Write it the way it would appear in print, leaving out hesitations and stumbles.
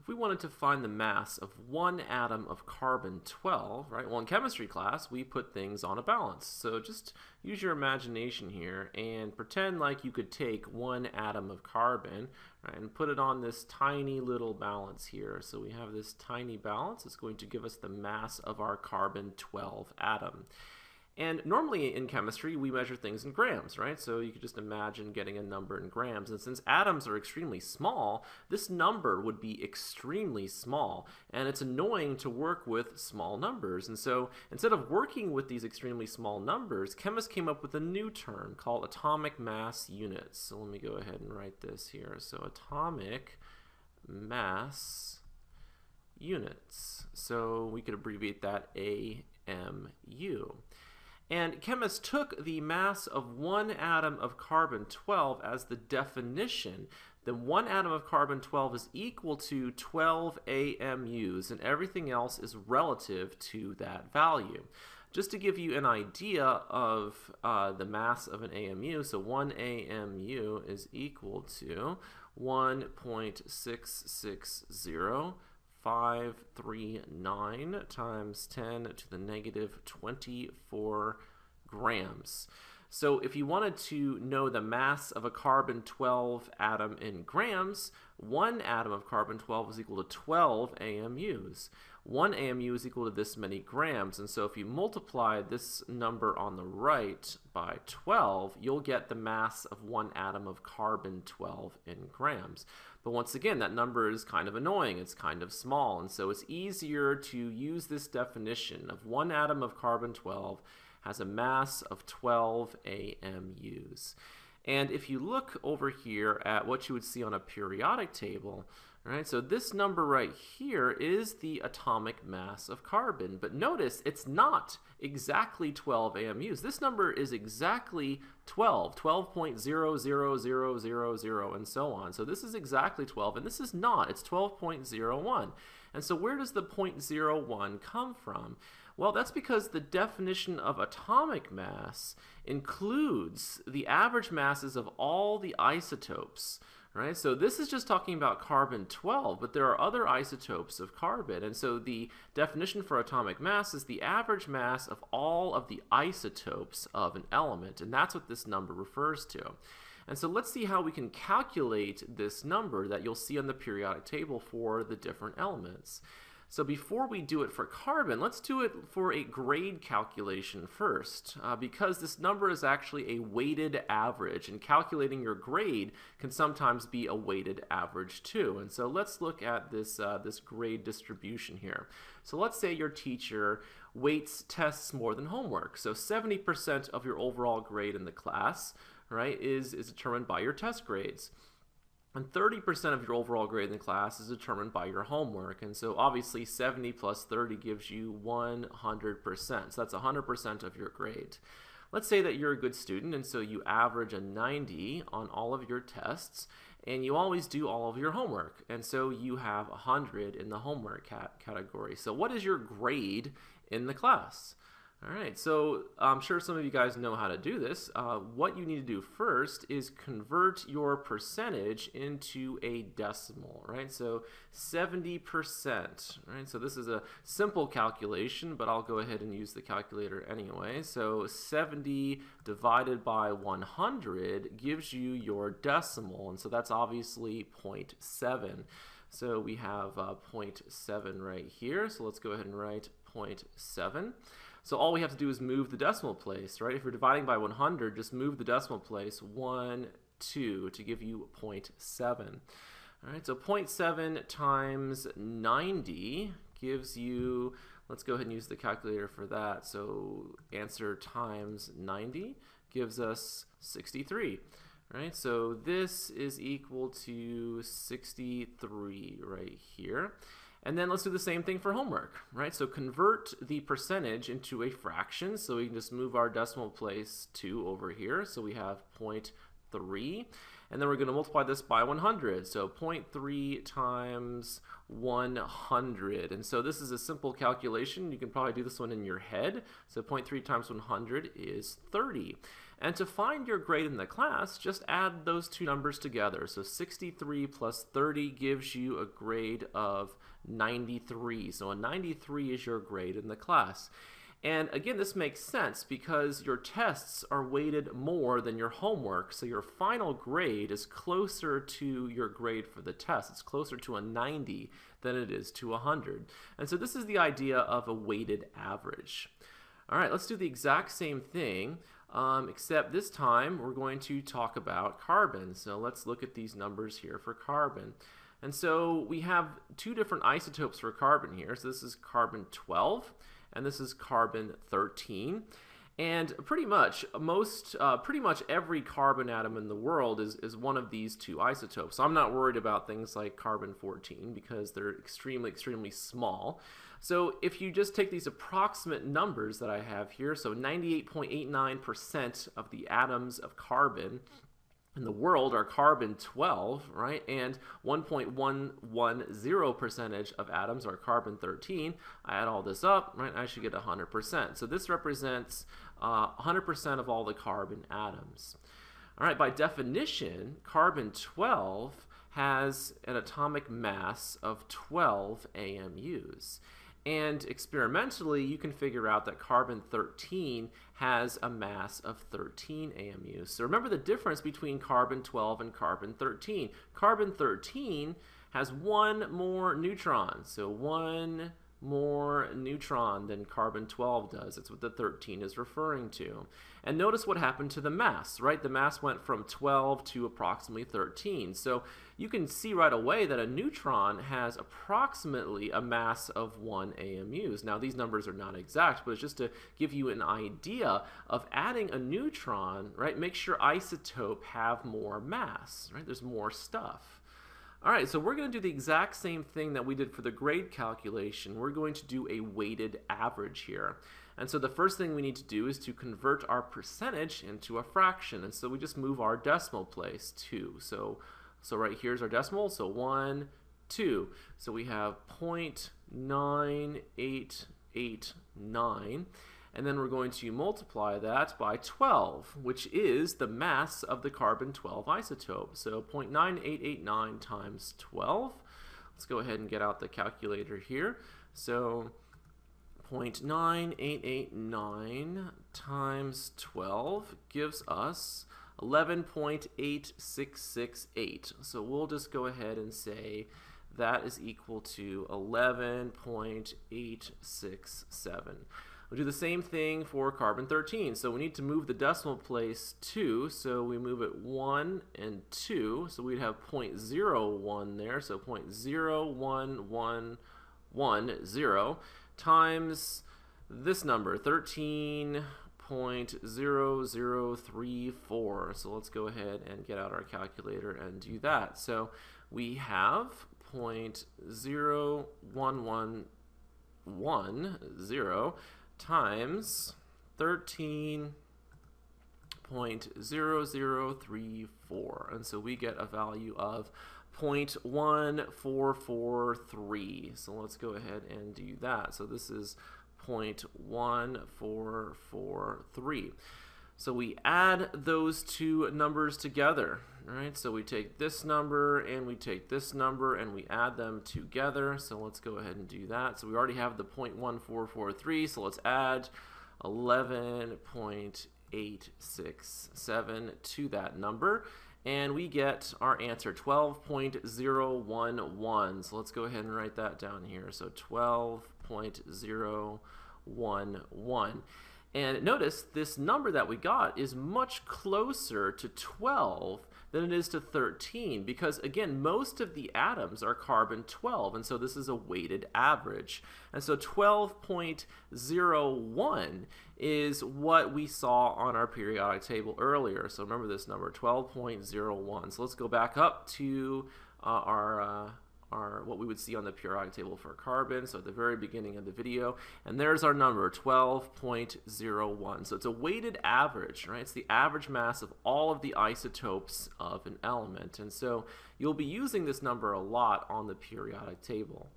we wanted to find the mass of one atom of carbon-12, right? Well, in chemistry class, we put things on a balance. So just use your imagination here and pretend like you could take one atom of carbon, right, and put it on this tiny little balance here. So we have this tiny balance. It's going to give us the mass of our carbon-12 atom. And normally in chemistry, we measure things in grams, right? So you could just imagine getting a number in grams. And since atoms are extremely small, this number would be extremely small. And it's annoying to work with small numbers. And so instead of working with these extremely small numbers, chemists came up with a new term called atomic mass units. So let me go ahead and write this here. So atomic mass units. So we could abbreviate that AMU. And chemists took the mass of one atom of carbon-12 as the definition. Then one atom of carbon-12 is equal to 12 AMUs, and everything else is relative to that value. Just to give you an idea of the mass of an AMU, so 1 AMU is equal to 1.660539 times 10 to the negative 24 grams. So if you wanted to know the mass of a carbon-12 atom in grams, one atom of carbon-12 is equal to 12 AMUs. One AMU is equal to this many grams, and so if you multiply this number on the right by 12, you'll get the mass of one atom of carbon-12 in grams. But once again, that number is kind of annoying. It's kind of small, and so it's easier to use this definition of one atom of carbon-12 has a mass of 12 AMUs. And if you look over here at what you would see on a periodic table, right, so this number right here is the atomic mass of carbon. But notice it's not exactly 12 AMUs. This number is exactly 12, 12.00000, and so on. So this is exactly 12, and this is not. It's 12.01. And so where does the 0.01 come from? Well, that's because the definition of atomic mass includes the average masses of all the isotopes, right? So this is just talking about carbon-12, but there are other isotopes of carbon. And so the definition for atomic mass is the average mass of all of the isotopes of an element, and that's what this number refers to. And so let's see how we can calculate this number that you'll see on the periodic table for the different elements. So before we do it for carbon, let's do it for a grade calculation first, because this number is actually a weighted average, and calculating your grade can sometimes be a weighted average too. And so let's look at this, this grade distribution here. So let's say your teacher weights tests more than homework. So 70% of your overall grade in the class, right, is determined by your test grades. And 30% of your overall grade in the class is determined by your homework. And so obviously 70 plus 30 gives you 100%. So that's 100% of your grade. Let's say that you're a good student, and so you average a 90 on all of your tests, and you always do all of your homework. And so you have 100 in the homework category. So what is your grade in the class? All right, so I'm sure some of you guys know how to do this. What you need to do first is convert your percentage into a decimal, right? So 70%, right? So this is a simple calculation, but I'll go ahead and use the calculator anyway. So 70 divided by 100 gives you your decimal, and so that's obviously 0.7. So we have 0.7 right here, so let's go ahead and write 0.7. So all we have to do is move the decimal place, right? If you're dividing by 100, just move the decimal place 1, 2 to give you 0.7. All right, so 0.7 times 90 gives you, let's go ahead and use the calculator for that. So answer times 90 gives us 63. Right, so this is equal to 63 right here. And then let's do the same thing for homework, right? So convert the percentage into a fraction. So we can just move our decimal place 2 over here. So we have 0.3. And then we're going to multiply this by 100. So 0.3 times 100. And so this is a simple calculation. You can probably do this one in your head. So 0.3 times 100 is 30. And to find your grade in the class, just add those two numbers together. So 63 plus 30 gives you a grade of 93. So a 93 is your grade in the class. And again, this makes sense because your tests are weighted more than your homework, so your final grade is closer to your grade for the test. It's closer to a 90 than it is to 100. And so this is the idea of a weighted average. All right, let's do the exact same thing, except this time we're going to talk about carbon. So let's look at these numbers here for carbon. And so we have two different isotopes for carbon here. So this is carbon 12. And this is carbon 13. And pretty much every carbon atom in the world is one of these two isotopes. So I'm not worried about things like carbon 14 because they're extremely, extremely small. So if you just take these approximate numbers that I have here, so 98.89% of the atoms of carbon in the world are carbon 12, right? And 1.110% of atoms are carbon 13. I add all this up, right? I should get 100%. So this represents 100% of all the carbon atoms. All right, by definition, carbon 12 has an atomic mass of 12 AMUs. And experimentally, you can figure out that carbon 13 has a mass of 13 AMUs. So remember the difference between carbon 12 and carbon 13. Carbon 13 has one more neutron, so one more neutron than carbon 12 does. That's what the 13 is referring to. And notice what happened to the mass, right? The mass went from 12 to approximately 13. So you can see right away that a neutron has approximately a mass of 1 AMUs. Now these numbers are not exact, but it's just to give you an idea of adding a neutron, right? Makes your isotope have more mass, right? There's more stuff. All right, so we're going to do the exact same thing that we did for the grade calculation. We're going to do a weighted average here. And so the first thing we need to do is to convert our percentage into a fraction. And so we just move our decimal place 2. So right here's our decimal, so 1, 2. So we have 0.9889. And then we're going to multiply that by 12, which is the mass of the carbon 12 isotope. So 0.9889 times 12. Let's go ahead and get out the calculator here. So 0.9889 times 12 gives us 11.8668. So we'll just go ahead and say that is equal to 11.867. We'll do the same thing for carbon 13. So we need to move the decimal place 2. So we move it 1 and 2. So we'd have 0.01 there. So 0.01110 times this number, 13.0034. So let's go ahead and get out our calculator and do that. So we have 0.01110 times 13.0034, and so we get a value of 0.1443. So let's go ahead and do that. So this is 0.1443. So we add those two numbers together, right? So we take this number and we take this number and we add them together. So let's go ahead and do that. So we already have the 0.1443, so let's add 11.867 to that number. And we get our answer, 12.011. So let's go ahead and write that down here. So 12.011. And notice this number that we got is much closer to 12 than it is to 13 because, again, most of the atoms are carbon 12, and so this is a weighted average. And so 12.01 is what we saw on our periodic table earlier. So remember this number, 12.01. So let's go back up to our what we would see on the periodic table for carbon, so at the very beginning of the video, and there's our number, 12.01. So it's a weighted average, right? It's the average mass of all of the isotopes of an element, and so you'll be using this number a lot on the periodic table.